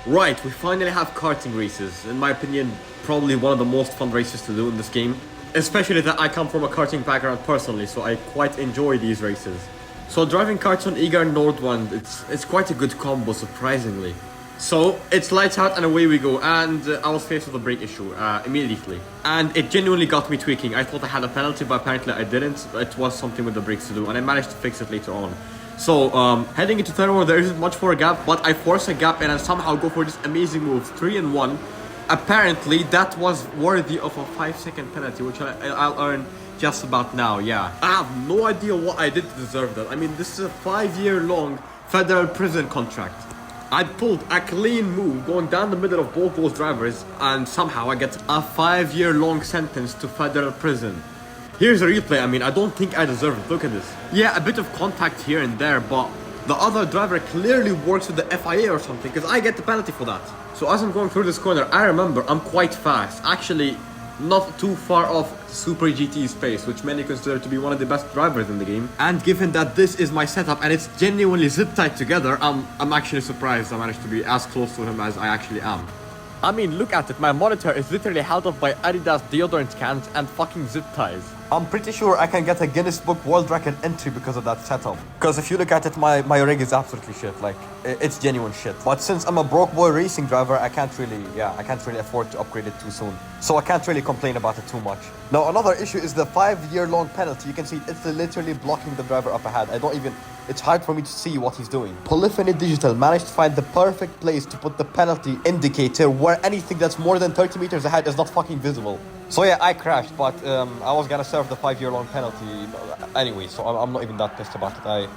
Right, we finally have karting races. In my opinion, probably one of the most fun races to do in this game. Especially that I come from a karting background personally, so I quite enjoy these races. So driving karts on Eager Nordwand, it's quite a good combo, surprisingly. So it's lights out and away we go, and I was faced with a brake issue immediately. And it genuinely got me tweaking. I thought I had a penalty, but apparently I didn't. It was something with the brakes to do, and I managed to fix it later on. So, heading into third one, there isn't much for a gap, but I force a gap and I somehow go for this amazing move, 3 and 1. Apparently, that was worthy of a 5-second penalty, which I'll earn just about now, yeah. I have no idea what I did to deserve that. I mean, this is a 5-year-long federal prison contract. I pulled a clean move going down the middle of both those drivers, and somehow I get a 5-year-long sentence to federal prison. Here's a replay. I mean, I don't think I deserve it. Look at this. Yeah, a bit of contact here and there, but the other driver clearly works with the FIA or something, because I get the penalty for that. So as I'm going through this corner, I remember I'm quite fast. Actually, not too far off Super GT's pace, which many consider to be one of the best drivers in the game. And given that this is my setup and it's genuinely zip tied together, I'm actually surprised I managed to be as close to him as I actually am. I mean, look at it, my monitor is literally held up by Adidas deodorant cans and fucking zip ties. I'm pretty sure I can get a Guinness Book World Record entry because of that setup. Because if you look at it, my rig is absolutely shit, like, it's genuine shit. But since I'm a broke boy racing driver, I can't really afford to upgrade it too soon. So I can't really complain about it too much. Now, another issue is the 5-year-long penalty. You can see it's literally blocking the driver up ahead. It's hard for me to see what he's doing. Polyphony Digital managed to find the perfect place to put the penalty indicator where anything that's more than 30 meters ahead is not fucking visible. So yeah, I crashed, but I was gonna serve the 5-year-long penalty anyway, so I'm not even that pissed about it.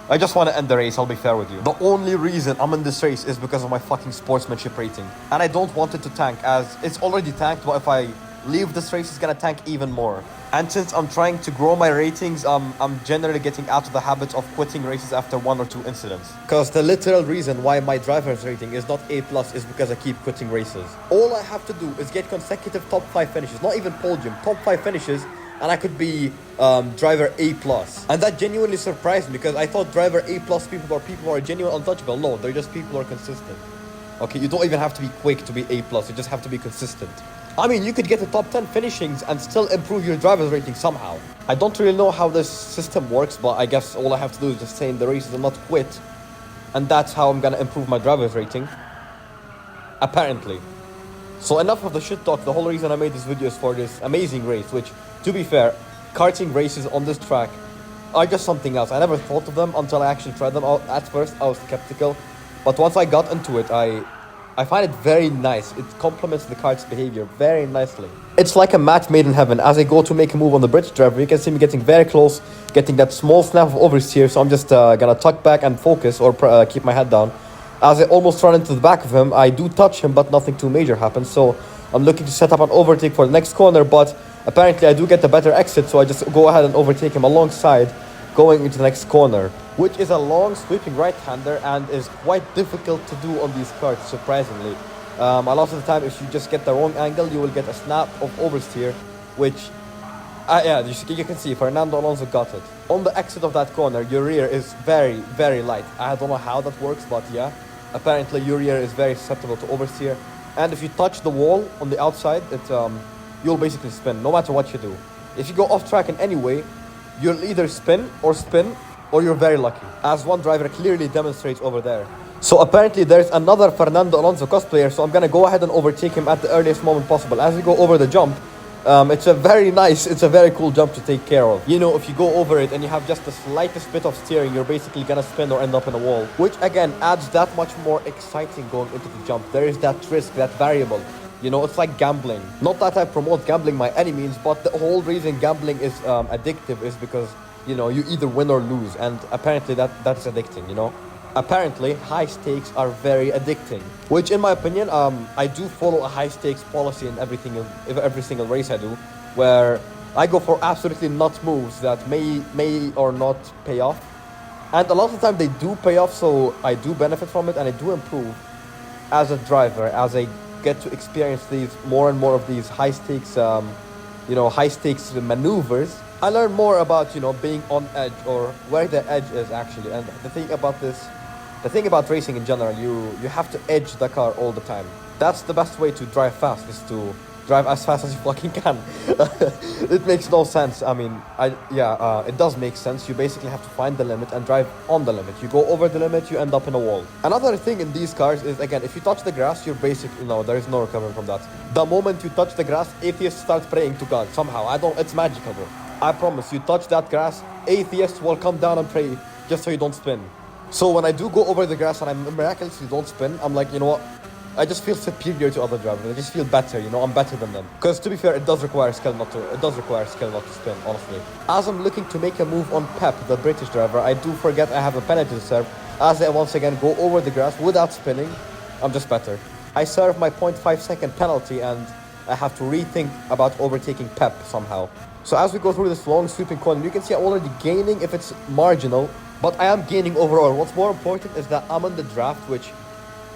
I just want to end the race, I'll be fair with you. The only reason I'm in this race is because of my fucking sportsmanship rating. And I don't want it to tank, as it's already tanked, but if I leave this race, it's gonna tank even more. And since I'm trying to grow my ratings, I'm generally getting out of the habit of quitting races after 1 or 2 incidents. Because the literal reason why my driver's rating is not A+ is because I keep quitting races. All I have to do is get consecutive top 5 finishes, not even podium, top 5 finishes, and I could be driver A+. And that genuinely surprised me, because I thought driver A+ people are genuine untouchable. No, they're just people who are consistent. Okay, you don't even have to be quick to be A+, you just have to be consistent. I mean, you could get the top 10 finishings and still improve your driver's rating somehow. I don't really know how this system works, but I guess all I have to do is just stay in the races and not quit. And that's how I'm gonna improve my driver's rating. Apparently. So enough of the shit talk. The whole reason I made this video is for this amazing race, which, to be fair, karting races on this track are just something else. I never thought of them until I actually tried them out. At first, I was skeptical. But once I got into it, I find it very nice. It complements the kart's behavior very nicely. It's like a match made in heaven. As I go to make a move on the bridge driver, you can see me getting very close, getting that small snap of oversteer. So I'm just gonna tuck back and focus, or keep my head down. As I almost run into the back of him, I do touch him, but nothing too major happens. So I'm looking to set up an overtake for the next corner, but apparently I do get the better exit. So I just go ahead and overtake him alongside, going into the next corner, which is a long sweeping right-hander and is quite difficult to do on these karts, surprisingly. A lot of the time, if you just get the wrong angle, you will get a snap of oversteer, which, yeah, you can see Fernando Alonso got it. On the exit of that corner, your rear is very, very light. I don't know how that works, but yeah, apparently your rear is very susceptible to oversteer. And if you touch the wall on the outside, you'll basically spin, no matter what you do. If you go off track in any way, you'll either spin, or you're very lucky, as one driver clearly demonstrates over there. So apparently there's another Fernando Alonso cosplayer, so I'm gonna go ahead and overtake him at the earliest moment possible. As we go over the jump, it's a very cool jump to take care of. You know, if you go over it and you have just the slightest bit of steering, you're basically gonna spin or end up in a wall, which again adds that much more exciting going into the jump. There is that risk, that variable. You know, it's like gambling. Not that I promote gambling by any means, but the whole reason gambling is addictive is because, you know, you either win or lose, and apparently that's addicting, you know? Apparently, high stakes are very addicting, which in my opinion, I do follow a high stakes policy in every single race I do, where I go for absolutely nut moves that may or not pay off. And a lot of the time they do pay off, so I do benefit from it and I do improve as a driver, as I get to experience these more and more of these high stakes maneuvers. I learn more about, you know, being on edge, or where the edge is actually. And the thing about this The thing about racing in general, you have to edge the car all the time. That's the best way to drive fast, is to drive as fast as you fucking can. It makes no sense. I mean, it does make sense. You basically have to find the limit and drive on the limit. You go over the limit, you end up in a wall. Another thing in these cars is, again, if you touch the grass, you're basically, no, there is no recovering from that. The moment you touch the grass, atheists start praying to God somehow. It's magical, bro. I promise, you touch that grass, atheists will come down and pray just so you don't spin. So when I do go over the grass and I miraculously don't spin, I'm like, you know what? I just feel superior to other drivers. I just feel better, you know, I'm better than them. Because to be fair, it does require skill not to spin, honestly. As I'm looking to make a move on Pep, the British driver, I do forget I have a penalty to serve. As I once again go over the grass without spinning, I'm just better. I serve my 0.5 second penalty and I have to rethink about overtaking Pep somehow. So as we go through this long sweeping corner, you can see I'm already gaining if it's marginal, but I am gaining overall. What's more important is that I'm on the draft, which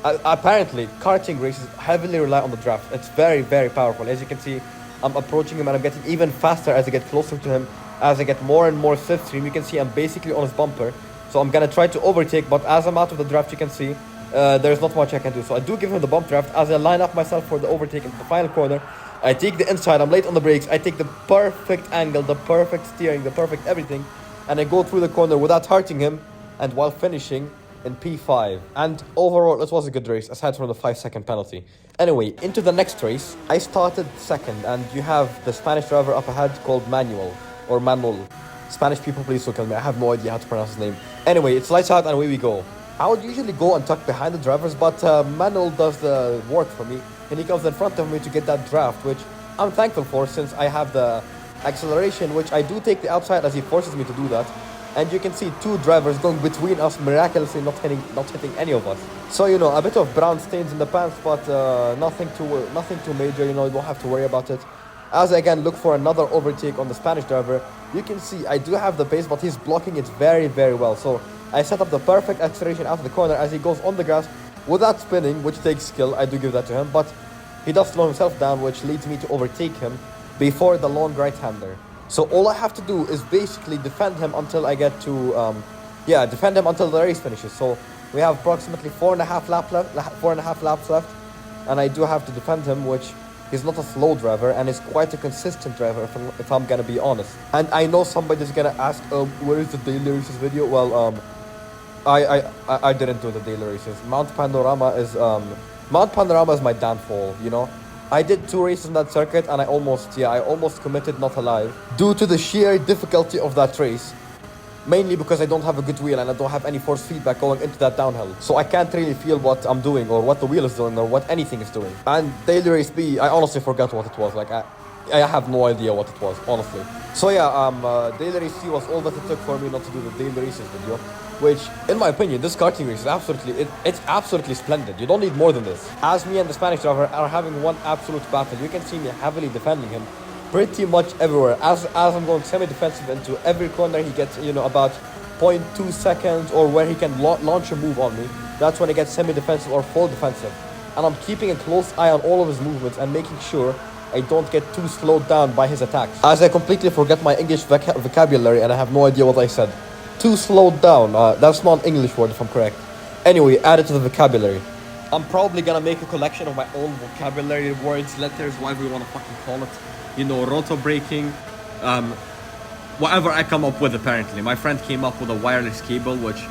apparently karting races heavily rely on the draft. It's very, very powerful. As you can see, I'm approaching him and I'm getting even faster as I get closer to him. As I get more and more slipstream, you can see I'm basically on his bumper. So I'm gonna try to overtake, but as I'm out of the draft, you can see there's not much I can do. So I do give him the bump draft. As I line up myself for the overtake into the final corner, I take the inside, I'm late on the brakes, I take the perfect angle, the perfect steering, the perfect everything, and I go through the corner without hurting him, and while finishing in P5. And overall, it was a good race, aside from the 5-second penalty. Anyway, into the next race, I started second, and you have the Spanish driver up ahead called Manuel, or Manuel. Spanish people, please don't kill me, I have no idea how to pronounce his name. Anyway, it's lights out and away we go. I would usually go and tuck behind the drivers, but Manuel does the work for me, and he comes in front of me to get that draft, which I'm thankful for since I have the acceleration, which I do take the outside as he forces me to do that. And you can see two drivers going between us, miraculously not hitting any of us. So, you know, a bit of brown stains in the pants, but nothing too major, you know, you don't have to worry about it. As I again look for another overtake on the Spanish driver, you can see I do have the pace, but he's blocking it very, very well. So I set up the perfect acceleration out of the corner as he goes on the grass without spinning, which takes skill, I do give that to him, but he does slow himself down, which leads me to overtake him before the long right-hander. So all I have to do is basically defend him until I get to, defend him until the race finishes. So we have approximately 4.5 laps left, and I do have to defend him, which he's not a slow driver and is quite a consistent driver, if I'm gonna be honest. And I know somebody's gonna ask, where is the daily races video? Well, I didn't do the daily races. Mount Panorama is my downfall, you know. I did 2 races in that circuit and I almost committed not alive due to the sheer difficulty of that race. Mainly because I don't have a good wheel and I don't have any force feedback going into that downhill. So I can't really feel what I'm doing or what the wheel is doing or what anything is doing. And daily race B, I honestly forgot what it was. Like I have no idea what it was, honestly. So yeah, daily race C was all that it took for me not to do the daily races video. Which, in my opinion, this karting race is it's absolutely splendid. You don't need more than this. As me and the Spanish driver are having one absolute battle, you can see me heavily defending him pretty much everywhere. As I'm going semi-defensive into every corner, he gets, you know, about 0.2 seconds or where he can launch a move on me. That's when he gets semi-defensive or full defensive. And I'm keeping a close eye on all of his movements and making sure I don't get too slowed down by his attacks. As I completely forget my English vocabulary and I have no idea what I said. Too slowed down, that's not an English word if I'm correct. Anyway, add it to the vocabulary. I'm probably gonna make a collection of my own vocabulary, words, letters, whatever you wanna fucking call it. You know, roto braking, whatever I come up with apparently. My friend came up with a wireless cable, which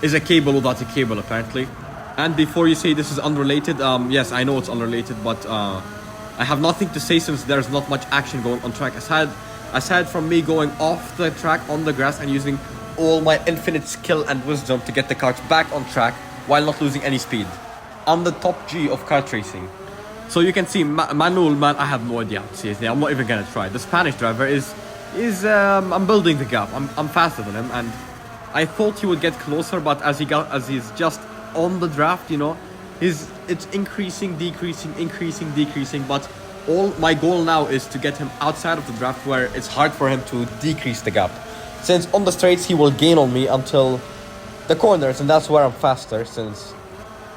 is a cable without a cable apparently. And before you say this is unrelated, yes, I know it's unrelated, but I have nothing to say since there's not much action going on track. Aside from me going off the track on the grass and using all my infinite skill and wisdom to get the cart back on track while not losing any speed. I'm the top G of kart racing. So you can see Manuel, man, I have no idea how to say his name. I'm not even gonna try. The Spanish driver is I'm building the gap. I'm faster than him, and I thought he would get closer, but as he's just on the draft, you know, it's increasing, decreasing. But all my goal now is to get him outside of the draft where it's hard for him to decrease the gap. Since on the straights he will gain on me until the corners, and that's where I'm faster, since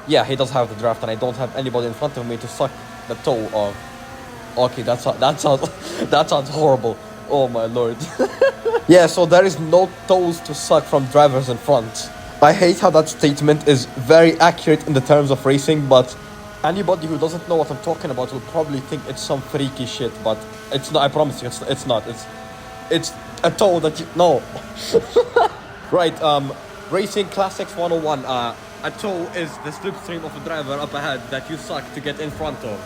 yeah, he does have the draft and I don't have anybody in front of me to suck the toe of. Okay, that sounds horrible. Oh my lord. Yeah, so there is no toes to suck from drivers in front. I hate how that statement is very accurate in the terms of racing, but anybody who doesn't know what I'm talking about will probably think it's some freaky shit, but it's not. I promise you, it's not. It's a toe that you no. Right. Racing Classics 101. A toe is the slipstream of a driver up ahead that you suck to get in front of.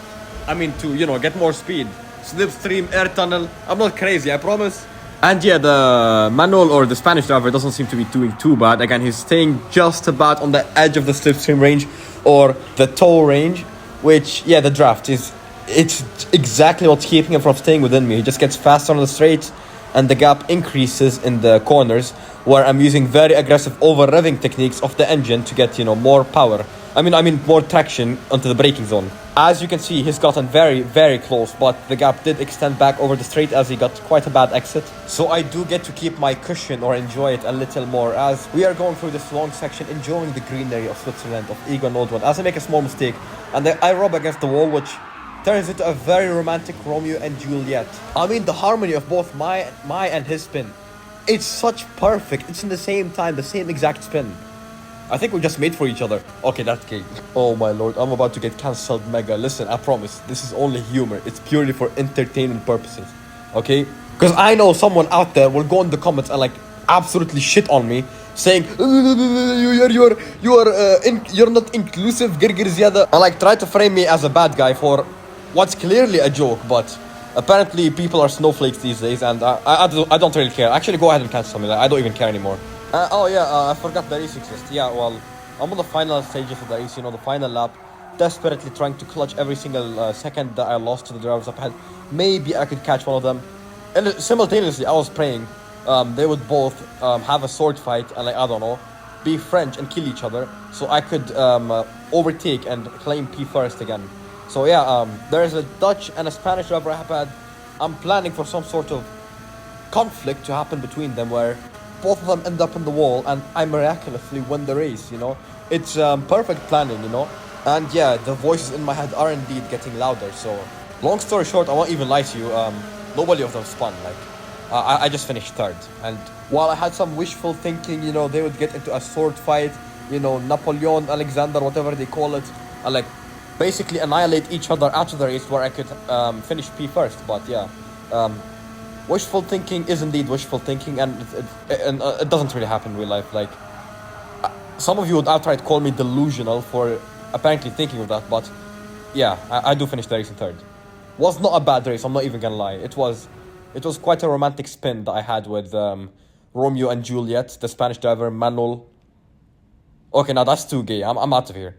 I mean, to get more speed. Slipstream, air tunnel. I'm not crazy, I promise. And yeah, the Manuel or the Spanish driver doesn't seem to be doing too bad. Again, he's staying just about on the edge of the slipstream range or the toe range, which, yeah, the draft is, it's exactly what's keeping him from staying within me. He just gets faster on the straights and the gap increases in the corners where I'm using very aggressive over-revving techniques of the engine to get, more power. I mean more traction onto the braking zone. As you can see, he's gotten very, very close, but the gap did extend back over the straight as he got quite a bad exit. So I do get to keep my cushion or enjoy it a little more as we are going through this long section, enjoying the greenery of Switzerland, of Egon Nordwand. As I make a small mistake, and I rub against the wall, which turns into a very romantic Romeo and Juliet. I mean, the harmony of both my and his spin, it's such perfect. It's in the same time, the same exact spin. I think we just made for each other. Okay, that's gay. Oh my lord, I'm about to get cancelled mega. Listen, I promise, this is only humor. It's purely for entertainment purposes. Okay? Because I know someone out there will go in the comments and absolutely shit on me, saying you're not inclusive, girgir ziyada, and try to frame me as a bad guy for what's clearly a joke, but apparently people are snowflakes these days, and I don't really care. Actually, go ahead and cancel me. I don't even care anymore. I forgot the race exists. Yeah, well, I'm on the final stages of the race, the final lap, desperately trying to clutch every single second that I lost to the drivers up ahead. Maybe I could catch one of them. And simultaneously, I was praying they would both have a sword fight and, I don't know, be French and kill each other, so I could overtake and claim P first again. So yeah, there's a Dutch and a Spanish driver up ahead. I'm planning for some sort of conflict to happen between them where both of them end up on the wall and I miraculously win the race, It's perfect planning, And yeah, the voices in my head are indeed getting louder. So long story short, I won't even lie to you, nobody of them spun. I just finished third. And while I had some wishful thinking, they would get into a sword fight, Napoleon, Alexander, whatever they call it, and basically annihilate each other after the race where I could finish P first. But yeah, wishful thinking is indeed wishful thinking, and it doesn't really happen in real life. Some of you would outright call me delusional for apparently thinking of that, but yeah, I do finish the race in third. Was not a bad race, I'm not even gonna lie. It was quite a romantic spin that I had with Romeo and Juliet, the Spanish driver, Manuel. Okay, now that's too gay. I'm out of here.